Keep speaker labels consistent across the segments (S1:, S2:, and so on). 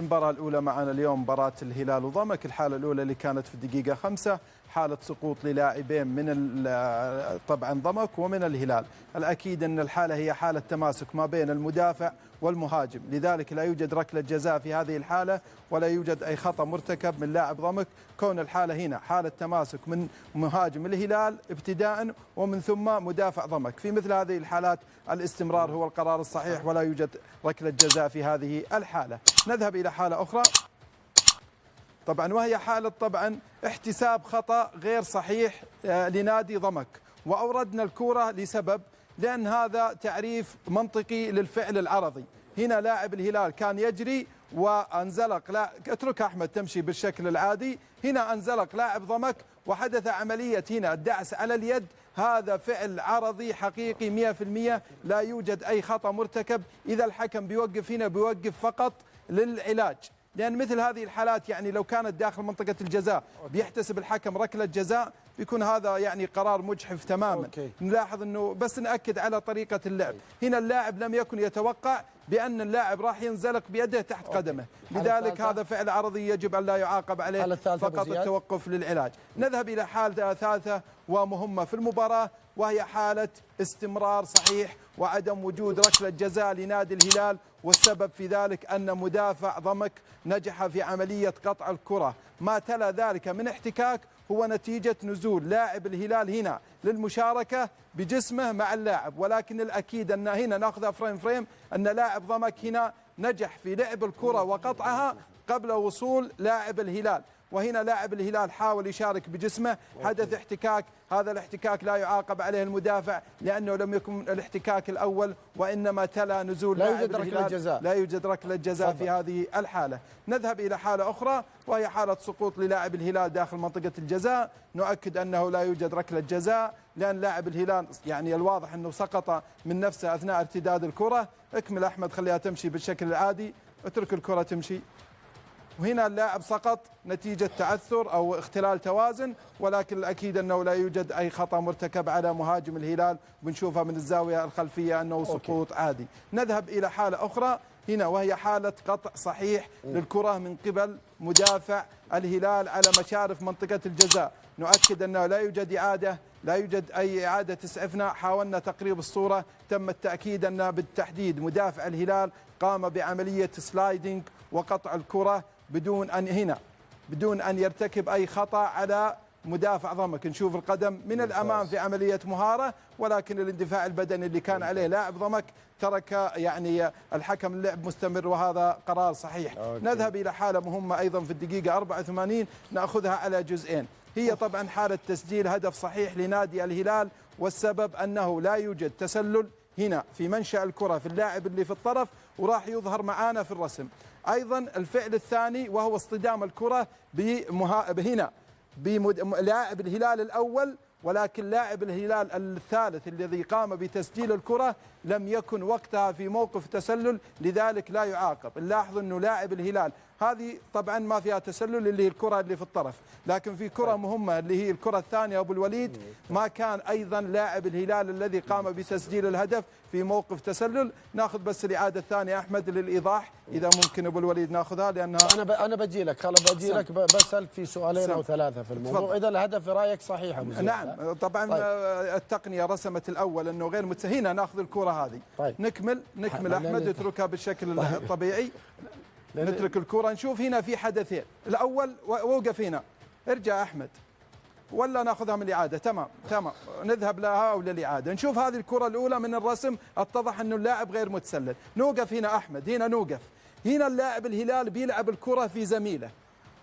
S1: المباراة الأولى معنا اليوم مباراة الهلال وضمك. الحالة الأولى اللي كانت في الدقيقة 5 حالة سقوط للاعبين من طبعا ضمك ومن الهلال. الأكيد أن الحالة هي حالة تماسك ما بين المدافع والمهاجم، لذلك لا يوجد ركلة جزاء في هذه الحالة ولا يوجد أي خطأ مرتكب من لاعب ضمك، كون الحالة هنا حالة تماسك من مهاجم الهلال ابتداء ومن ثم مدافع ضمك. في مثل هذه الحالات الاستمرار هو القرار الصحيح ولا يوجد ركلة جزاء في هذه الحالة. نذهب إلى حالة أخرى طبعا وهي حالة طبعا احتساب خطأ غير صحيح لنادي ضمك، وأوردنا الكرة لسبب، لأن هذا تعريف منطقي للفعل العرضي. هنا لاعب الهلال كان يجري وانزلق، لا اترك أحمد تمشي بالشكل العادي، هنا انزلق لاعب ضمك وحدث عملية هنا الدعس على اليد، هذا فعل عرضي حقيقي 100%، لا يوجد أي خطأ مرتكب. إذا الحكم بيوقف هنا بيوقف فقط للعلاج، لأن مثل هذه الحالات يعني لو كانت داخل منطقة الجزاء بيحتسب الحكم ركلة جزاء، بيكون هذا يعني قرار مجحف تماما. نلاحظ أنه بس نأكد على طريقة اللعب، هنا اللاعب لم يكن يتوقع بأن اللاعب راح ينزلق بيده تحت قدمه، لذلك هذا فعل عرضي يجب أن لا يعاقب عليه، فقط التوقف للعلاج. نذهب إلى حالة ثالثة ومهمة في المباراة، وهي حالة استمرار صحيح وعدم وجود ركلة جزاء لنادي الهلال، والسبب في ذلك أن مدافع ضمك نجح في عملية قطع الكرة. ما تلا ذلك من احتكاك هو نتيجة نزول لاعب الهلال هنا للمشاركة بجسمه مع اللاعب، ولكن الأكيد أن هنا نأخذها فريم أن لاعب ضمك هنا نجح في لعب الكرة وقطعها قبل وصول لاعب الهلال، وهنا لاعب الهلال حاول يشارك بجسمه، حدث احتكاك، هذا الاحتكاك لا يعاقب عليه المدافع لأنه لم يكن الاحتكاك الأول وإنما تلا نزول لاعب الهلال، لا يوجد ركلة جزاء في هذه الحالة. نذهب إلى حالة أخرى وهي حالة سقوط للاعب الهلال داخل منطقة الجزاء، نؤكد أنه لا يوجد ركلة جزاء لأن لاعب الهلال يعني الواضح أنه سقط من نفسه أثناء ارتداد الكرة. اكمل أحمد، خليها تمشي بالشكل العادي، اترك الكرة تمشي. وهنا اللاعب سقط نتيجة تعثر أو اختلال توازن، ولكن الأكيد أنه لا يوجد أي خطأ مرتكب على مهاجم الهلال، بنشوفها من الزاوية الخلفية أنه سقوط عادي. نذهب إلى حالة أخرى هنا وهي حالة قطع صحيح للكرة من قبل مدافع الهلال على مشارف منطقة الجزاء، نؤكد أنه لا يوجد إعادة، لا يوجد أي إعادة تسعفنا، حاولنا تقريب الصورة، تم التأكيد أن بالتحديد مدافع الهلال قام بعملية سلايدنج وقطع الكرة بدون أن يرتكب أي خطأ على مدافع ضمك. نشوف القدم من الأمام في عملية مهارة، ولكن الاندفاع البدني اللي كان عليه لاعب ضمك ترك يعني الحكم اللعب مستمر، وهذا قرار صحيح. نذهب إلى حالة مهمة أيضا في الدقيقة 84 نأخذها على جزئين، هي طبعا حالة تسجيل هدف صحيح لنادي الهلال، والسبب أنه لا يوجد تسلل هنا في منشأ الكرة في اللاعب اللي في الطرف، وراح يظهر معانا في الرسم. أيضا الفعل الثاني وهو اصطدام الكرة هنا بلاعب الهلال الأول، ولكن لاعب الهلال الثالث الذي قام بتسجيل الكرة لم يكن وقتها في موقف تسلل، لذلك لا يعاقب. نلاحظ أنه لاعب الهلال هذه طبعا ما فيها تسلل اللي هي الكرة اللي في الطرف، لكن في كرة مهمة اللي هي الكرة الثانية أبو الوليد ما كان أيضا لاعب الهلال الذي قام بتسجيل الهدف في موقف تسلل. ناخذ بس الإعادة الثانية أحمد للإيضاح إذا ممكن أبو الوليد ناخذها، لأنها
S2: أنا بجي لك، خلاص بجي لك، بسألك في سؤالين أو ثلاثة في الموضوع. إذا الهدف في رأيك صحيح أبو زياد؟
S1: نعم طبعا. التقنية رسمت الأول أنه غير هنا ناخذ الكرة هذه. نكمل أحمد، اتركها بالشكل الطبيعي، نترك الكرة. نشوف هنا في حدثين، الأول ووقف هنا، ارجع أحمد ولا ناخذها من الإعادة؟ تمام نذهب لها أو للإعادة. نشوف هذه الكرة الأولى من الرسم اتضح أنه اللاعب غير متسلل. نوقف هنا أحمد، هنا نوقف، هنا اللاعب الهلال بيلعب الكرة في زميله،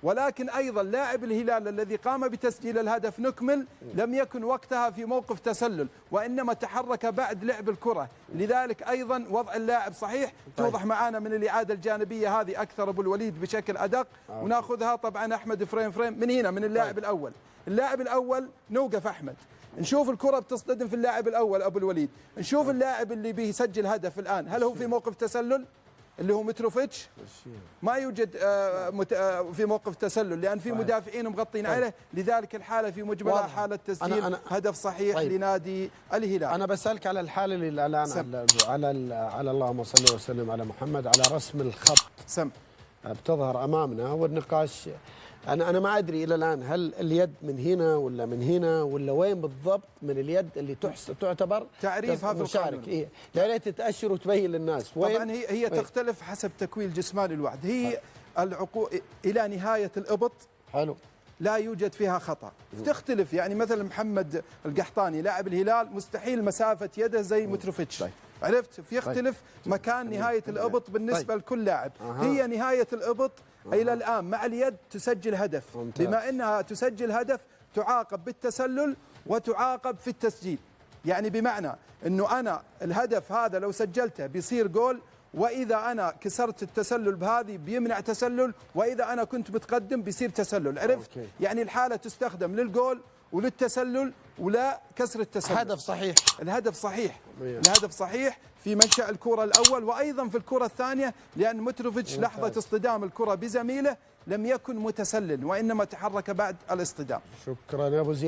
S1: ولكن أيضا لاعب الهلال الذي قام بتسجيل الهدف نكمل لم يكن وقتها في موقف تسلل، وإنما تحرك بعد لعب الكرة، لذلك أيضا وضع اللاعب صحيح. توضح معنا من الإعادة الجانبية هذه أكثر أبو الوليد بشكل أدق، وناخذها طبعا أحمد فريم من هنا من اللاعب الأول. اللاعب الأول نوقف أحمد، نشوف الكرة بتصطدم في اللاعب الأول أبو الوليد، نشوف اللاعب اللي بيسجل هدف الآن هل هو في موقف تسلل اللي هو متروفيتش؟ ما يوجد في موقف تسلل، لأن في مدافعين مغطين عليه، لذلك الحالة في مجملها حالة تسجيل هدف صحيح لنادي الهلال.
S2: أنا بسألك على الحالة اللي الآن على اللهم صل وسلم على محمد، على رسم الخط. بتظهر امامنا، والنقاش انا ما ادري الى الان هل اليد من هنا ولا من هنا ولا وين بالضبط من اليد اللي تعتبر
S1: تعريفها في
S2: مشارك. يا ريت تاشر وتبين للناس وين.
S1: طبعا هي تختلف حسب تكوين الجسماني الواحد. هي العقول الى نهايه الابط
S2: حلو
S1: لا يوجد فيها خطأ. تختلف، يعني مثلا محمد القحطاني لاعب الهلال مستحيل مسافة يده زي متروفيتش. عرفت؟ يختلف مكان نهاية الإبط بالنسبة لكل لاعب. هي نهاية الإبط إلى الآن مع اليد تسجل هدف. بما أنها تسجل هدف تعاقب بالتسلل وتعاقب في التسجيل. يعني بمعنى أنه أنا الهدف هذا لو سجلته بيصير جول، وإذا أنا كسرت التسلل بهذه بيمنع تسلل، وإذا أنا كنت متقدم بيصير تسلل. عرفت؟ يعني الحالة تستخدم للجول وللتسلل ولا كسر التسلل.
S2: هدف صحيح.
S1: الهدف صحيح. الهدف صحيح في منشأ الكرة الأول وأيضا في الكرة الثانية، لأن متروفيتش لحظة اصطدام الكرة بزميله لم يكن متسلل وإنما تحرك بعد الاصطدام.
S2: شكرا يا أبو زياد.